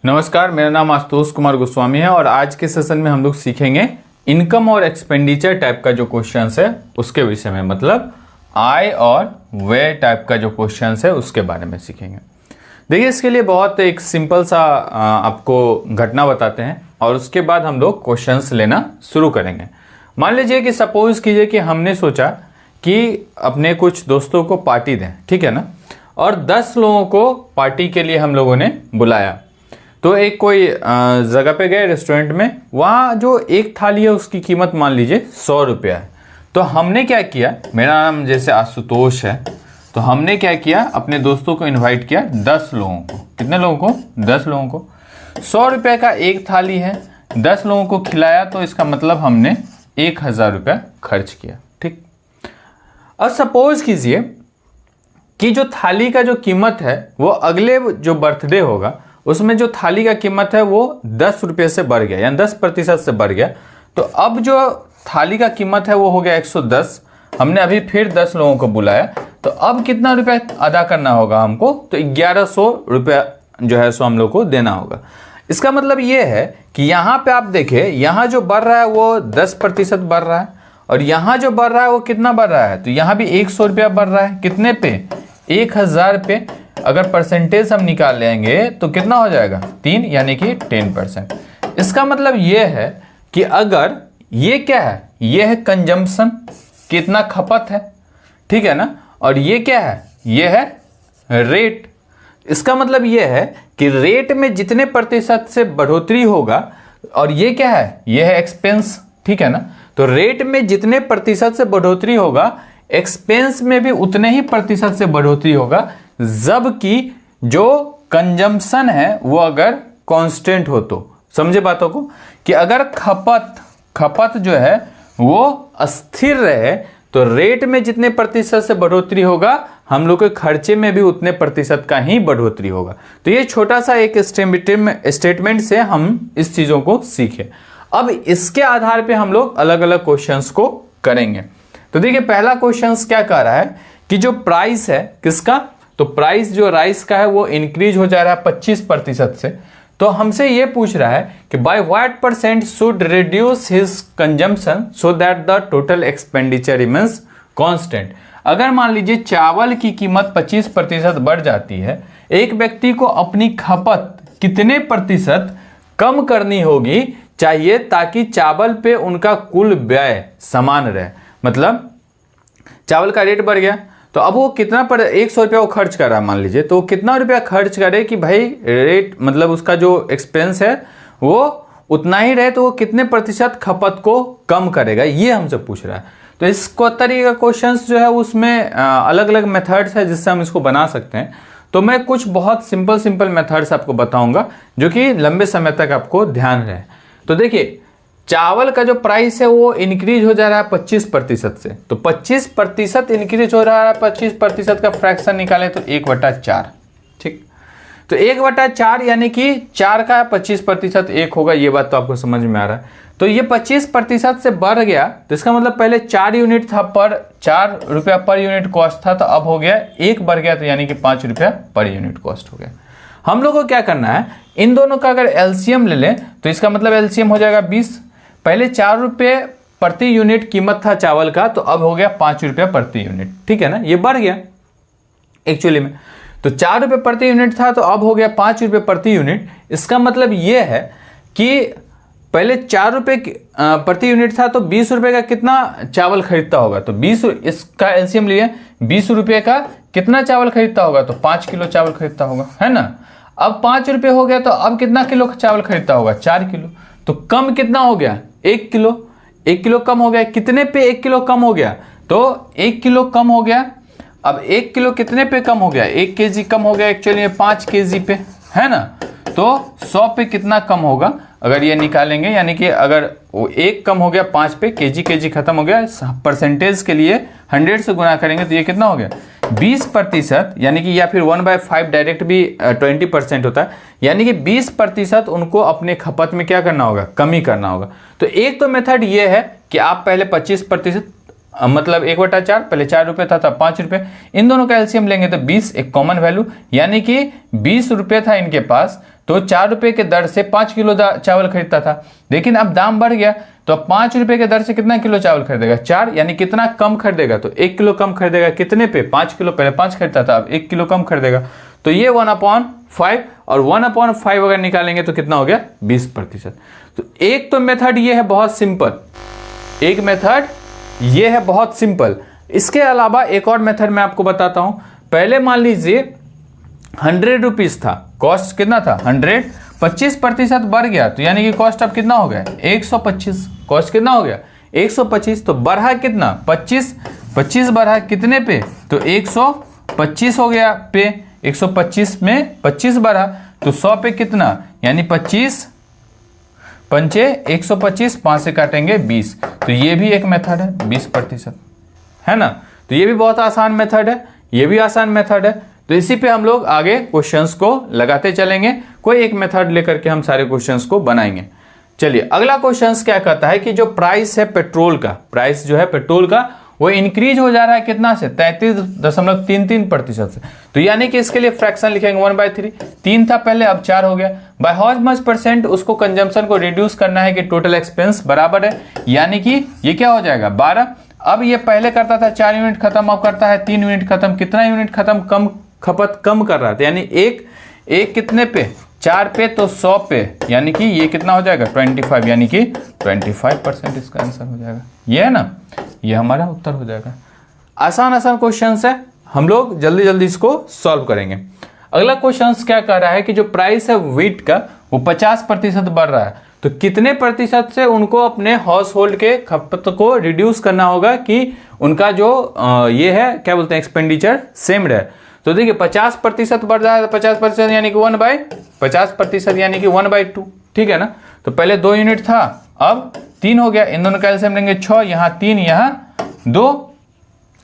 नमस्कार, मेरा नाम आशुतोष कुमार गोस्वामी है और आज के सेशन में हम लोग सीखेंगे इनकम और एक्सपेंडिचर टाइप का जो क्वेश्चंस है उसके विषय में, मतलब आय और व्यय टाइप का जो क्वेश्चंस है उसके बारे में सीखेंगे। देखिए, इसके लिए बहुत एक सिंपल सा आपको घटना बताते हैं और उसके बाद हम लोग क्वेश्चंस लेना शुरू करेंगे। मान लीजिए कि सपोज कीजिए कि हमने सोचा कि अपने कुछ दोस्तों को पार्टी दें, ठीक है ना, और 10 लोगों को पार्टी के लिए हम लोगों ने बुलाया। तो एक कोई जगह पे गए रेस्टोरेंट में, वहाँ जो एक थाली है उसकी कीमत मान लीजिए 100 रुपया है। तो हमने क्या किया, मेरा नाम जैसे आशुतोष है, तो हमने क्या किया, अपने दोस्तों को इनवाइट किया 10 लोगों को। कितने लोगों को? 10 लोगों को। 100 रुपये का एक थाली है, 10 लोगों को खिलाया, तो इसका मतलब हमने 1000 रुपया खर्च किया। ठीक। अब सपोज कीजिए कि जो थाली का जो कीमत है वो अगले जो बर्थडे होगा उसमें जो थाली का कीमत है वो 10 रुपये से बढ़ गया, यानी 10% से बढ़ गया। तो अब जो थाली का कीमत है वो हो गया 110। हमने अभी फिर 10 लोगों को बुलाया, तो अब कितना रुपया अदा करना होगा हमको? तो 1100 रुपया जो है सो हम लोग को देना होगा। इसका मतलब ये है कि यहाँ पे आप देखें, यहाँ जो बढ़ रहा है वो 10% बढ़ रहा है और यहाँ जो बढ़ रहा है वो कितना बढ़ रहा है? तो यहाँ भी 100 रुपया बढ़ रहा है। कितने पे? 1000 पे। अगर परसेंटेज हम निकाल लेंगे तो कितना हो जाएगा? 3, यानी कि 10%। इसका मतलब ये है कि अगर ये क्या है, ये है कंजम्पशन, कितना खपत है, ठीक है ना, और ये क्या है, ये है रेट। इसका मतलब ये है कि रेट में जितने प्रतिशत से बढ़ोतरी होगा, और ये क्या है, ये है एक्सपेंस, ठीक है ना। तो रेट में जितने प्रतिशत से बढ़ोतरी होगा, एक्सपेंस में भी उतने ही प्रतिशत से बढ़ोतरी होगा, जबकि जो कंजम्पशन है वो अगर कांस्टेंट हो। तो समझे बातों को, कि अगर खपत जो है वो स्थिर रहे तो रेट में जितने प्रतिशत से बढ़ोतरी होगा, हम लोग के खर्चे में भी उतने प्रतिशत का ही बढ़ोतरी होगा। तो ये छोटा सा एक स्टेटमेंट से हम इस चीजों को सीखे। अब इसके आधार पे हम लोग अलग अलग क्वेश्चंस को करेंगे। तो देखिए, पहला क्वेश्चंस क्या कह रहा है कि जो प्राइस है किसका, तो प्राइस जो राइस का है वो इंक्रीज हो जा रहा है 25% से। तो हमसे ये पूछ रहा है कि by what percent should reduce his consumption so that the total expenditure remains constant. अगर मान लीजिए चावल की कीमत 25% बढ़ जाती है, एक व्यक्ति को अपनी खपत कितने प्रतिशत कम करनी होगी चाहिए ताकि चावल पे उनका कुल व्यय समान रहे। मतलब चावल का रेट बढ़ गया, तो अब वो कितना पर 100 रुपया वो खर्च कर रहा है मान लीजिए, तो कितना रुपया खर्च करे कि भाई रेट मतलब उसका जो एक्सपेंस है वो उतना ही रहे, तो वो कितने प्रतिशत खपत को कम करेगा, ये हमसे पूछ रहा है। तो इसको तरीके का क्वेश्चंस जो है उसमें अलग अलग मेथड्स है जिससे हम इसको बना सकते हैं। तो मैं कुछ बहुत सिंपल मेथड्स आपको बताऊंगा जो कि लंबे समय तक आपको ध्यान रहे। तो देखिए, चावल का जो प्राइस है वो इंक्रीज हो जा रहा है 25% से, तो 25% इंक्रीज हो रहा है, 25% का फ्रैक्शन निकालें तो 1/4, ठीक। तो 1/4 यानी कि 4 का 25% 1 होगा, ये बात तो आपको समझ में आ रहा है। तो ये 25% से बढ़ गया, तो इसका मतलब पहले 4 यूनिट था, पर 4 रुपया पर यूनिट कॉस्ट था, तो अब हो गया 1 बढ़ गया, तो यानी कि 5 रुपया पर यूनिट कॉस्ट हो गया। हम लोग को क्या करना है, इन दोनों का अगर एलसीएम ले लें तो इसका मतलब एलसीएम हो जाएगा 20। पहले 4 रुपये प्रति यूनिट कीमत था चावल का, तो अब हो गया 5 रुपया प्रति यूनिट, ठीक है ना, ये बढ़ गया एक्चुअली में। तो 4 रुपये प्रति यूनिट था, तो अब हो गया 5 रुपये प्रति यूनिट। इसका मतलब ये है कि पहले 4 रुपये प्रति यूनिट था, तो 20 रुपये का कितना चावल खरीदता होगा, तो 20, इसका एलसीएम लिए 20 रुपये का कितना चावल खरीदता होगा, तो 5 किलो चावल खरीदता होगा, है ना। अब 5 रुपये हो गया, तो अब कितना किलो चावल खरीदता होगा, 4 किलो। तो कम कितना हो गया, 1 किलो। 1 किलो कम हो गया, कितने पे 1 किलो कम हो गया, तो 1 किलो कम हो गया। अब 1 किलो कितने पे कम हो गया, 1 केजी कम हो गया एक्चुअली 5 केजी पे, है ना। तो 100 पे कितना कम होगा अगर ये निकालेंगे, यानी कि अगर वो 1 कम हो गया 5 पे, केजी खत्म हो गया, परसेंटेज के लिए 100 से गुना करेंगे तो ये कितना हो गया 20%, यानी कि या फिर 1/5 डायरेक्ट भी 20% होता है, यानी कि 20% उनको अपने खपत में क्या करना होगा, कमी करना होगा। तो एक तो मेथड ये है कि आप पहले 25% मतलब 1/4, पहले 4 रुपये था तब 5 रुपये, इन दोनों का एलसीएम लेंगे तो 20, एक कॉमन वैल्यू, यानी कि 20 रुपये था इनके पास, तो 4 रुपये के दर से 5 किलो चावल खरीदता था। लेकिन अब दाम बढ़ गया तो अब 5 रुपये के दर से कितना किलो चावल खरीदेगा? 4, यानी कितना कम खरीदेगा? तो 1 किलो कम खरीदेगा। कितने पे? 5 किलो, पहले 5 खरीदता था, अब 1 किलो कम खरीदेगा। तो ये 1/5, और 1/5 अगर निकालेंगे तो कितना हो गया? 20%। तो एक तो मेथड ये है बहुत सिंपल, एक मेथड ये है बहुत सिंपल। इसके अलावा एक और मेथड मैं आपको बताता हूं। पहले मान लीजिए 100 रुपीज था, कॉस्ट कितना था? 100, 25% बढ़ गया तो यानी कि कॉस्ट अब कितना हो गया? 125। कॉस्ट कितना हो गया? 125। तो बढ़ा कितना? 25 बढ़ा कितने पे? तो 125 हो गया पे, 125 में 25 बढ़ा तो 100 पे कितना? यानी 25 पंचे 125, 5 से काटेंगे 20। तो ये भी एक मेथड है, 20%, है ना। तो ये भी बहुत आसान मेथड है, ये भी आसान मेथड है। तो इसी पे हम लोग आगे क्वेश्चंस को लगाते चलेंगे, कोई एक मेथड लेकर के हम सारे क्वेश्चंस को बनाएंगे। चलिए अगला क्वेश्चंस क्या कहता है कि जो प्राइस है पेट्रोल का, प्राइस जो है पेट्रोल का वो इंक्रीज हो जा रहा है कितना से? 33.33% से। तो यानी कि इसके लिए फ्रैक्शन लिखेंगे 1/3, 3 था पहले अब 4 हो गया। बाय हाउ मच परसेंट उसको कंजम्पशन को रिड्यूस करना है कि टोटल एक्सपेंस बराबर है, यानी कि ये क्या हो जाएगा? 12। अब ये पहले करता था 4 यूनिट खत्म, अब करता है 3 यूनिट खत्म। कितना यूनिट खत्म? कम खपत कम कर रहा था, यानी एक कितने पे? 4 पे, तो 100 पे, यानी कि ये कितना हो जाएगा? 25, यानी कि 25% इसका आंसर हो जाएगा। ये है ना, ये हमारा उत्तर हो जाएगा। आसान आसान क्वेश्चन है, हम लोग जल्दी जल्दी इसको सॉल्व करेंगे। अगला क्वेश्चन क्या कह रहा है कि जो प्राइस है व्हीट का वो 50% बढ़ रहा है, तो कितने प्रतिशत से उनको अपने हाउस होल्ड के खपत को रिड्यूस करना होगा कि उनका जो ये है क्या बोलते हैं एक्सपेंडिचर सेम रहे। तो देखिए 50% बढ़ रहा है, 50% यानी कि 50% यानी कि 1/2, ठीक है ना। तो पहले 2 यूनिट था, अब 3 हो गया। इन दोनों का एलसीएम लेंगे 6, यहाँ 3, यहाँ 2,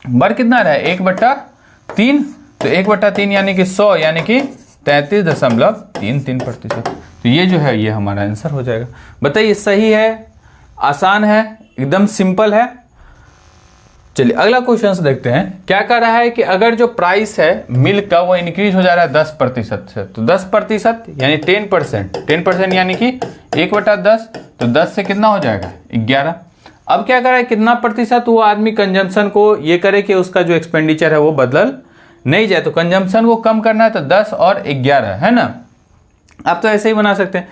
बढ़ कितना रहा है? 1/3, तो 1/3 यानी कि 100, यानी कि 33.33%। तो ये जो है ये हमारा आंसर हो जाएगा। बताइए सही है, आसान है, एकदम सिंपल है। चलिए अगला क्वेश्चन देखते हैं। क्या कह रहा है कि अगर जो प्राइस है मिल्क का वो इंक्रीज हो जा रहा है 10% से, तो 10% यानी 10% यानी कि 1/10, तो 10 से कितना हो जाएगा? 11। अब क्या कर रहा है, कितना प्रतिशत वो आदमी कंजम्पशन को ये करे कि उसका जो एक्सपेंडिचर है वो बदल नहीं जाए। तो कंजम्पशन को कम करना है तो 10 और 11, है ना। आप तो ऐसे ही बना सकते हैं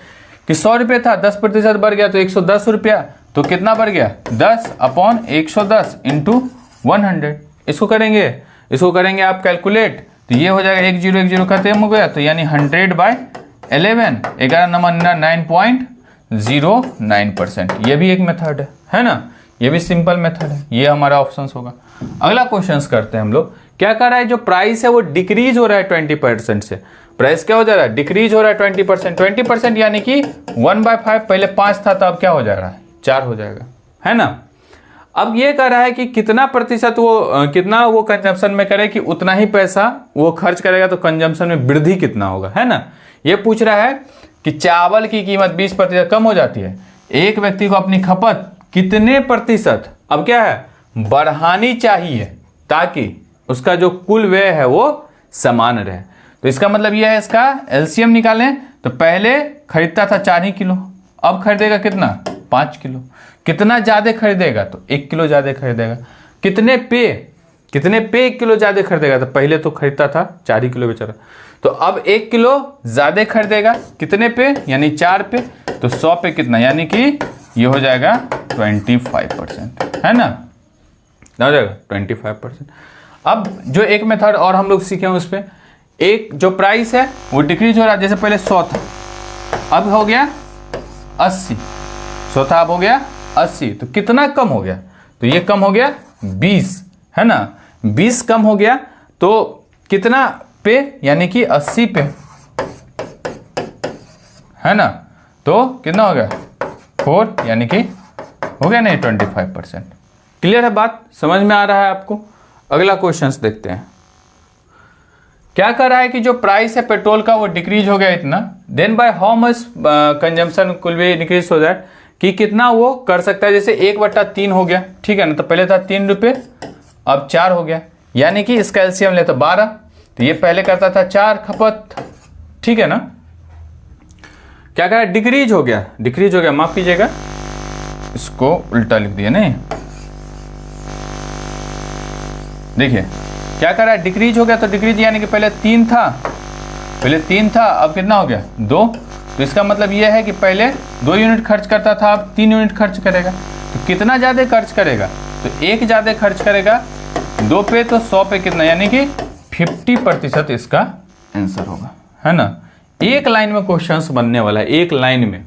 कि 100 रुपये था, 10% बढ़ गया तो 110 रुपया, तो कितना बढ़ गया? 10/110 इंटू 100। इसको करेंगे आप कैलकुलेट, तो ये हो जाएगा 1 0 खत्म हो गया, तो यानी 100/11, 11 नंबर 9.09%। ये भी एक मेथड है ना, ये भी सिंपल मेथड है, ये हमारा ऑप्शन होगा। अगला क्वेश्चन करते हैं हम लोग। क्या कर रहा है, जो प्राइस है वो डिक्रीज हो रहा है 20% से। प्राइस क्या हो जा रहा है? डिक्रीज हो रहा है 20% यानी कि 1/5, पहले 5 था तो अब क्या हो जा रहा है? 4 हो जाएगा, है ना। अब ये कह रहा है कि कितना प्रतिशत कितना वो कंजम्पशन में करे कि उतना ही पैसा वो खर्च करेगा, तो कंजम्पशन में वृद्धि कितना होगा, है ना। ये पूछ रहा है कि चावल की कीमत 20% कम हो जाती है, एक व्यक्ति को अपनी खपत कितने प्रतिशत अब क्या है बढ़ानी चाहिए ताकि उसका जो कुल व्यय है वो समान रहे। तो इसका मतलब यह है, इसका एलसीएम निकालें तो पहले खरीदता था 4 ही किलो, अब खरीदेगा कितना? 5 किलो। कितना ज्यादा खरीदेगा? तो 1 किलो ज्यादा खरीदेगा। कितने पे 1 किलो ज्यादा खरीदेगा? तो पहले तो खरीदता था 4 ही किलो बेचारा, तो अब 1 किलो ज्यादा खरीदेगा। कितने पे? यानी 4 पे, तो 100 पे कितना? यानी कि ये हो जाएगा 25%, है ना, हो जाएगा 25%। अब जो एक मेथड और हम लोग सीखे उस पर, एक जो प्राइस है वो डिक्रीज हो रहा है, जैसे पहले 100 था, अब हो गया 80, 100 था अब हो गया 80, तो कितना कम हो गया? तो ये कम हो गया 20, है ना, 20 कम हो गया, तो कितना पे? यानी कि 80 पे, है ना, तो कितना हो गया? 4, यानी कि हो गया नहीं 25%। क्लियर है बात, समझ में आ रहा है आपको। अगला क्वेश्चन देखते हैं। क्या कर रहा है कि जो प्राइस है पेट्रोल का वो डिक्रीज हो गया इतना, then by how much consumption could be decrease हो दैट, कि कितना वो कर सकता है। जैसे 1/3 हो गया, ठीक है ना, तो पहले था 3 रुपये, अब 4 हो गया, यानी कि इसका एलसीएम ले तो 12, तो ये पहले करता था 4 खपत, ठीक है ना। क्या करा, डिक्रीज हो गया, डिक्रीज हो गया, माफ कीजिएगा इसको उल्टा लिख दिया नहीं, देखिए क्या करा, डिक्रीज हो गया, तो डिक्रीज यानी कि पहले 3 था, अब कितना हो गया 2, तो इसका मतलब यह है कि पहले 2 यूनिट खर्च करता था, अब 3 यूनिट खर्च करेगा, तो कितना ज़्यादा खर्च करेगा, तो 1 ज़्यादा खर्च करेगा 2 पे, तो 100 पे कितना, यानी कि 50% इसका आंसर होगा, है ना। एक लाइन में क्वेश्चंस बनने वाला है, एक लाइन में।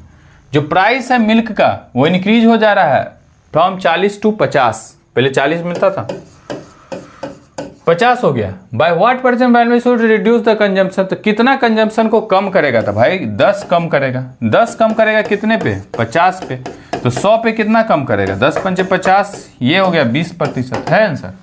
जो प्राइस है मिल्क का वो इंक्रीज हो जा रहा है फ्रॉम 40 to 50, पहले 40 मिलता था 50 हो गया। By what percent value should reduce the consumption, तो कितना कंजम्पशन को कम करेगा, तो भाई 10 कम करेगा, 10 कम करेगा कितने पे, 50 पे, तो 100 पे कितना कम करेगा, 10 पंचे 50, ये हो गया 20% है आंसर।